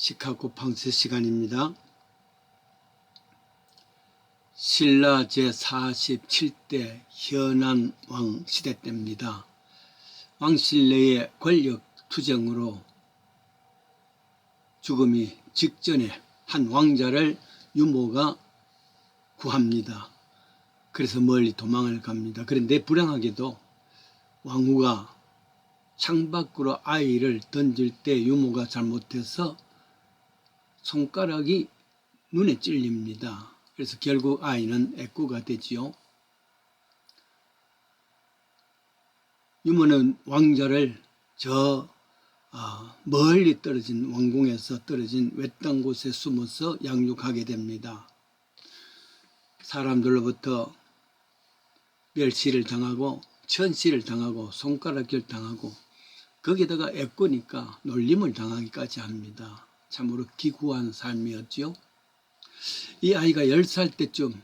시카고 방세 시간입니다. 신라 제47대 현안왕 시대 때입니다. 왕신뢰의 권력 투쟁으로 죽음이 직전에 한 왕자를 유모가 구합니다. 그래서 멀리 도망을 갑니다. 그런데 불행하게도 왕후가 창밖으로 아이를 던질 때 유모가 잘못해서 손가락이 눈에 찔립니다. 그래서 결국 아이는 애꾸가 되지요. 유모는 왕자를 멀리 떨어진 왕궁에서 떨어진 외딴 곳에 숨어서 양육하게 됩니다. 사람들로부터 멸시를 당하고 천시를 당하고 손가락질 당하고 거기다가 애꾸니까 놀림을 당하기까지 합니다. 참으로 기구한 삶이었지요. 이 아이가 10살 때쯤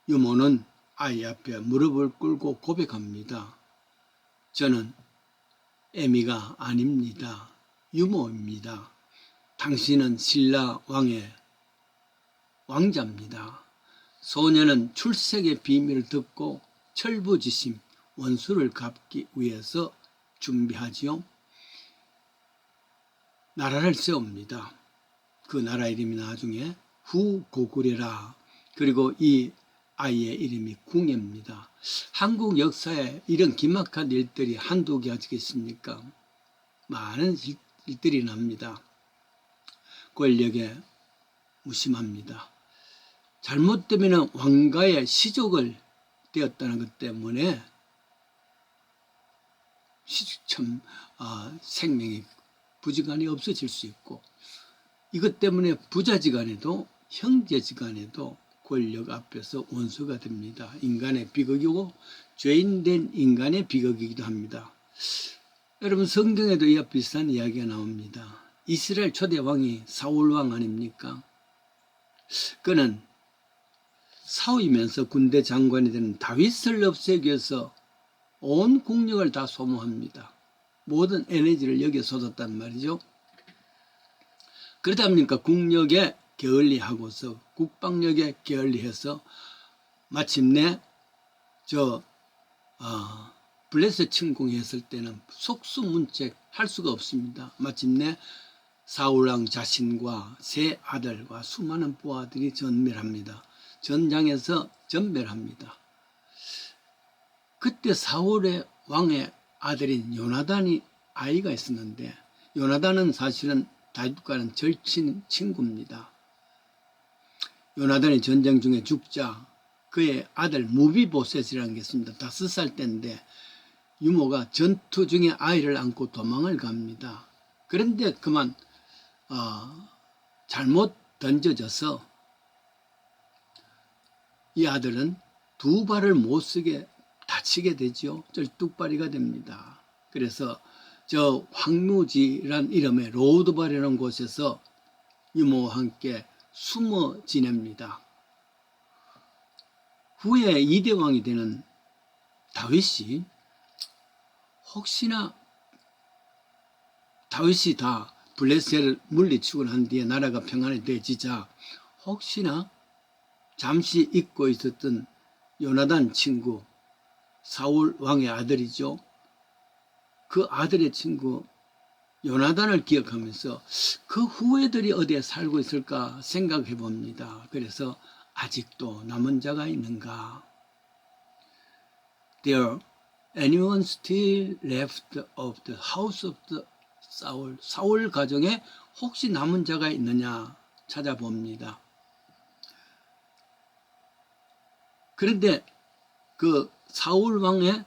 유모는 아이 앞에 무릎을 꿇고 고백합니다. 저는 애미가 아닙니다. 유모입니다. 당신은 신라 왕의 왕자입니다. 소녀는 출생의 비밀을 듣고 철부지심 원수를 갚기 위해서 준비하지요. 나라를 세웁니다. 그 나라 이름이 나중에 후고구려라. 그리고 이 아이의 이름이 궁예입니다. 한국 역사에 이런 기막한 일들이 한두 개겠습니까? 많은 일들이 납니다. 권력에 무심합니다. 잘못되면 왕가의 시족을 되었다는 것 때문에 생명이 부지간에 없어질 수 있고, 이것 때문에 부자지간에도 형제지간에도 권력 앞에서 원수가 됩니다. 인간의 비극이고 죄인된 인간의 비극이기도 합니다. 여러분, 성경에도 이와 비슷한 이야기가 나옵니다. 이스라엘 초대 왕이 사울 왕 아닙니까? 그는 사위면서 군대 장관이 되는 다윗을 없애기 위해서 온 국력을 다 소모합니다. 모든 에너지를 여기에 쏟았단 말이죠. 그러다 보니까 국력에 게을리하고서 국방력에 게을리해서 마침내 블레셋 침공했을 때는 속수문책 할 수가 없습니다. 마침내 사울왕 자신과 세 아들과 수많은 부하들이 전멸합니다. 전장에서 전멸합니다. 그때 사울의 왕의 아들인 요나단이 아이가 있었는데, 요나단은 사실은 다윗과는 절친 친구입니다. 요나단이 전쟁 중에 죽자 그의 아들 무비보셋이라는 게 있습니다. 5살 때인데 유모가 전투 중에 아이를 안고 도망을 갑니다. 그런데 그만 잘못 던져져서 이 아들은 두 발을 못 쓰게 다치게 되죠. 쩔뚝발이가 됩니다. 그래서 저 황무지란 이름의 로드발이라는 곳에서 유모와 함께 숨어 지냅니다. 후에 2대 왕이 되는 다윗이 혹시나 다윗이 다 블레셋을 물리치고 난 뒤에 나라가 평안이 되지자 혹시나 잠시 잊고 있었던 요나단 친구 사울 왕의 아들이죠. 그 아들의 친구 요나단을 기억하면서 그 후예들이 어디에 살고 있을까 생각해 봅니다. 그래서 아직도 남은 자가 있는가? There anyone still left of the house of the Saul? 사울 가정에 혹시 남은 자가 있느냐 찾아봅니다. 그런데 그 사울 왕의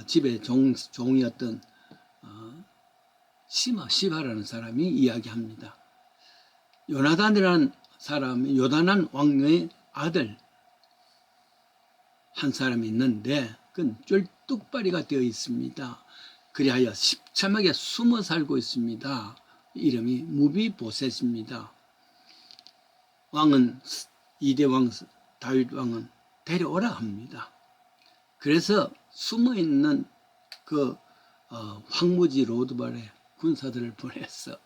집의 종이었던 시바라는 사람이 이야기합니다. 요나단이라는 사람이 요단한 왕의 아들 한 사람이 있는데 그건 쫄뚝발이가 되어 있습니다. 그리하여 십참하게 숨어 살고 있습니다. 이름이 무비보셋입니다. 왕은 2대 왕 다윗 왕은 데려오라 합니다. 그래서 숨어있는 그 황무지 로드발에 군사들을 보내서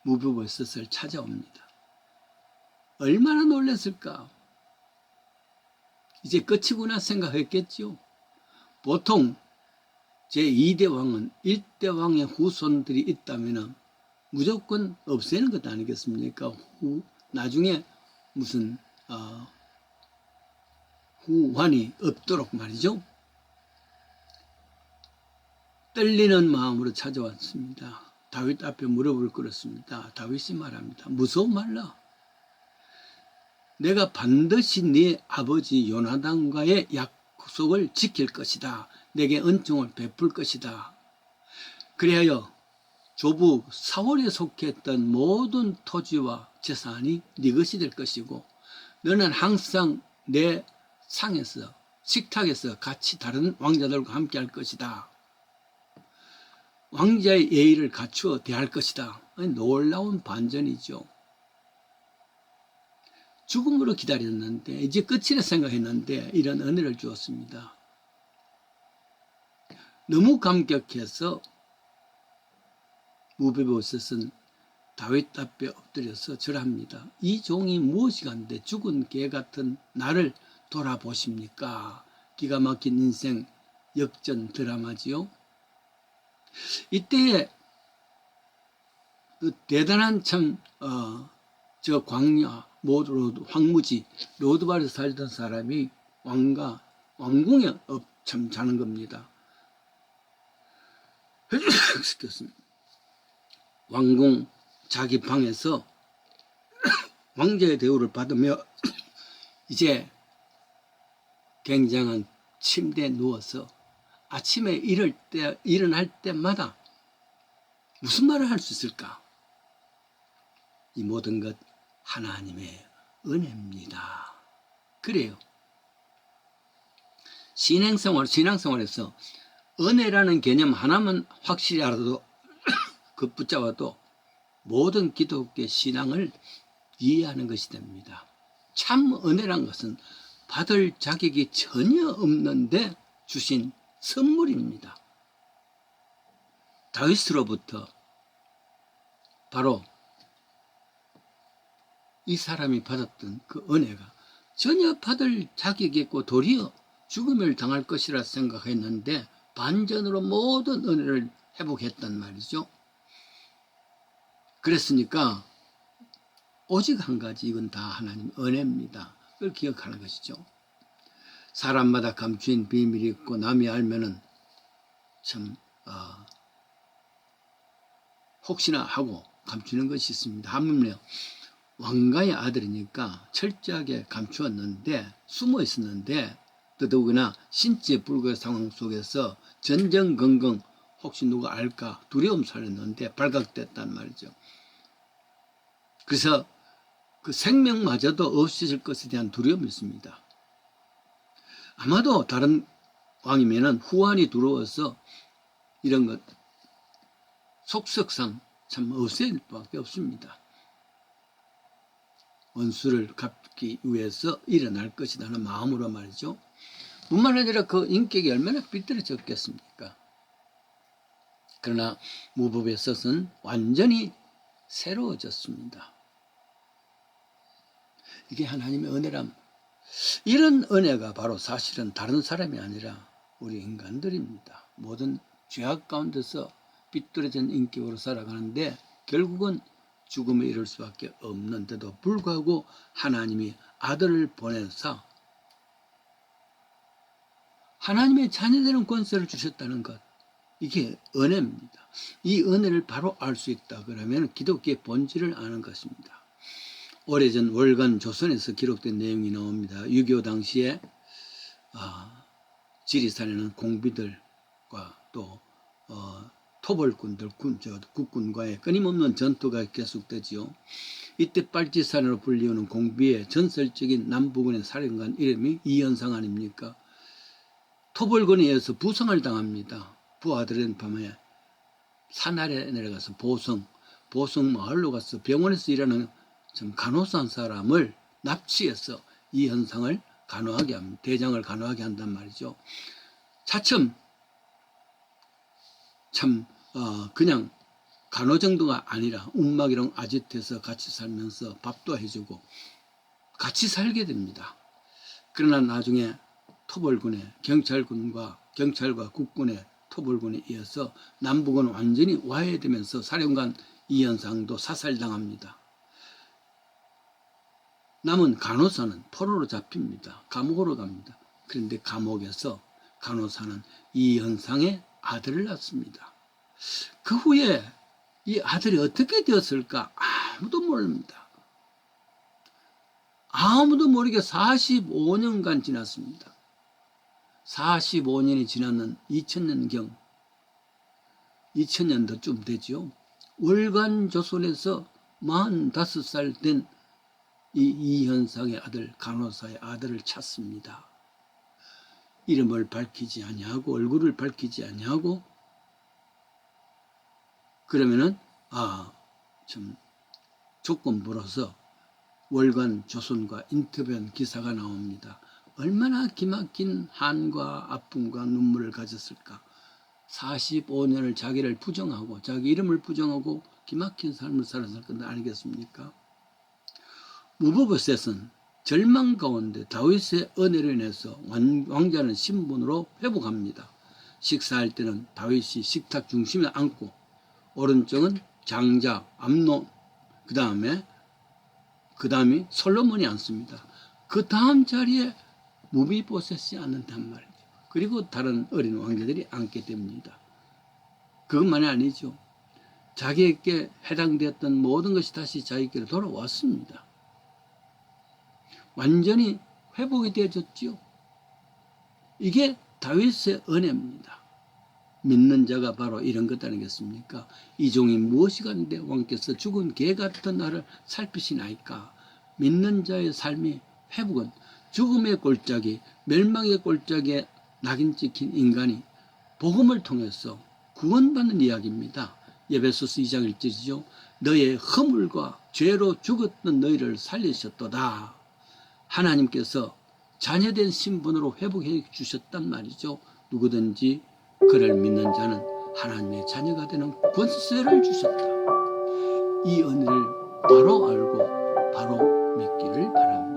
무비보셋을 찾아옵니다. 얼마나 놀랐을까? 이제 끝이구나 생각했겠죠. 보통 제2대 왕은 1대 왕의 후손들이 있다면 무조건 없애는 것 아니겠습니까? 나중에 무슨 후환이 없도록 말이죠. 떨리는 마음으로 찾아왔습니다. 다윗 앞에 무릎을 꿇었습니다. 다윗이 말합니다. 무서워 말라. 내가 반드시 네 아버지 요나단과의 약속을 지킬 것이다. 내게 은총을 베풀 것이다. 그리하여 조부 사울에 속했던 모든 토지와 재산이 네 것이 될 것이고 너는 항상 내 상에서 식탁에서 같이 다른 왕자들과 함께 할 것이다. 왕자의 예의를 갖추어 대할 것이다. 놀라운 반전이죠. 죽음으로 기다렸는데 이제 끝이라 생각했는데 이런 은혜를 주었습니다. 너무 감격해서 무비보셋은 다윗 앞에 엎드려서 절합니다. 이 종이 무엇이간데 죽은 개 같은 나를 돌아보십니까? 기가 막힌 인생 역전 드라마지요. 이때에 그 대단한 저 광야 황무지 로드발에 살던 사람이 왕궁에 참 자는 겁니다. 왕궁 자기 방에서 왕자의 대우를 받으며 이제 굉장한 침대에 누워서 아침에 일어날 때마다 무슨 말을 할 수 있을까? 이 모든 것 하나님의 은혜입니다. 그래요. 신앙생활에서 은혜라는 개념 하나만 확실히 알아도 그 붙잡아도 모든 기독교 신앙을 이해하는 것이 됩니다. 참 은혜란 것은 받을 자격이 전혀 없는데 주신 선물입니다. 다윗으로부터 바로 이 사람이 받았던 그 은혜가 전혀 받을 자격이 있고 도리어 죽음을 당할 것이라 생각했는데 반전으로 모든 은혜를 회복했단 말이죠. 그랬으니까 오직 한 가지, 이건 다 하나님 은혜입니다. 그걸 기억하는 것이죠. 사람마다 감추인 비밀이 있고 남이 알면은 참 혹시나 하고 감추는 것이 있습니다. 하물며 왕가의 아들이니까 철저하게 감추었는데 숨어 있었는데 더더욱이나 신체 불구의 상황 속에서 전전긍긍 혹시 누가 알까 두려움 살렸는데 발각됐단 말이죠. 그래서 그 생명마저도 없어질 것에 대한 두려움이 있습니다. 아마도 다른 왕이면은 후환이 들어와서 이런 것 속석상 참 없앨 수밖에 없습니다. 원수를 갚기 위해서 일어날 것이다 하는 마음으로 말이죠. 뿐만 아니라 그 인격이 얼마나 삐뚤어졌겠습니까? 그러나 무비보셋은 완전히 새로워졌습니다. 이게 하나님의 은혜랍니다. 이런 은혜가 바로 사실은 다른 사람이 아니라 우리 인간들입니다. 모든 죄악 가운데서 삐뚤어진 인격으로 살아가는데 결국은 죽음에 이를 수밖에 없는데도 불구하고 하나님이 아들을 보내서 하나님의 자녀되는 권세를 주셨다는 것, 이게 은혜입니다. 이 은혜를 바로 알 수 있다 그러면 기독교의 본질을 아는 것입니다. 오래전 월간 조선에서 기록된 내용이 나옵니다. 6.25 당시에 지리산에는 공비들과 또 토벌꾼들, 국군과의 끊임없는 전투가 계속되지요. 이때 빨치산으로 불리우는 공비의 전설적인 남부군의 사령관 이름이 이현상 아닙니까? 토벌군에 의해서 부상을 당합니다. 부하들은 밤에 산 아래 내려가서 보성 마을로 가서 병원에서 일하는 참 간호사 한 사람을 납치해서 이 현상을 간호하게 합니다. 대장을 간호하게 한단 말이죠. 차츰 참 그냥 간호 정도가 아니라 움막이랑 아지트에서 같이 살면서 밥도 해주고 같이 살게 됩니다. 그러나 나중에 토벌군의 경찰과 국군의 토벌군에 이어서 남북은 완전히 와해되면서 사령관 이현상도 사살당합니다. 남은 간호사는 포로로 잡힙니다. 감옥으로 갑니다. 그런데 감옥에서 간호사는 이현상의 아들을 낳습니다. 그 후에 이 아들이 어떻게 되었을까 아무도 모릅니다. 아무도 모르게 45년간 지났습니다. 45년이 지났는 2000년도쯤 되죠. 월간조선에서 45살 된 이 이현상의 아들, 간호사의 아들을 찾습니다. 이름을 밝히지 아니하고 얼굴을 밝히지 아니하고 그러면은 좀 조건부로서 월간조선과 인터뷰한 기사가 나옵니다. 얼마나 기막힌 한과 아픔과 눈물을 가졌을까. 45년을 자기를 부정하고 자기 이름을 부정하고 기막힌 삶을 살았을 건 아니겠습니까? 무보셋은 절망 가운데 다윗의 은혜로 인해서 왕자는 신분으로 회복합니다. 식사할 때는 다윗이 식탁 중심에 앉고 오른쪽은 장자 암논 그 다음이 솔로몬이 앉습니다. 그 다음 자리에 무비보셋이 앉는단 말이죠. 그리고 다른 어린 왕자들이 앉게 됩니다. 그것만이 아니죠. 자기에게 해당되었던 모든 것이 다시 자기에게 돌아왔습니다. 완전히 회복이 되어졌죠. 이게 다윗의 은혜입니다. 믿는 자가 바로 이런 것 아니겠습니까? 이 종이 무엇이 간데 왕께서 죽은 개 같은 나를 살피시나이까. 믿는 자의 삶이 회복은 죽음의 골짜기, 멸망의 골짜기에 낙인 찍힌 인간이 복음을 통해서 구원받는 이야기입니다. 에베소서 2장 1절이죠. 너의 허물과 죄로 죽었던 너희를 살리셨도다. 하나님께서 자녀된 신분으로 회복해 주셨단 말이죠. 누구든지 그를 믿는 자는 하나님의 자녀가 되는 권세를 주셨다. 이 은혜를 바로 알고 바로 믿기를 바랍니다.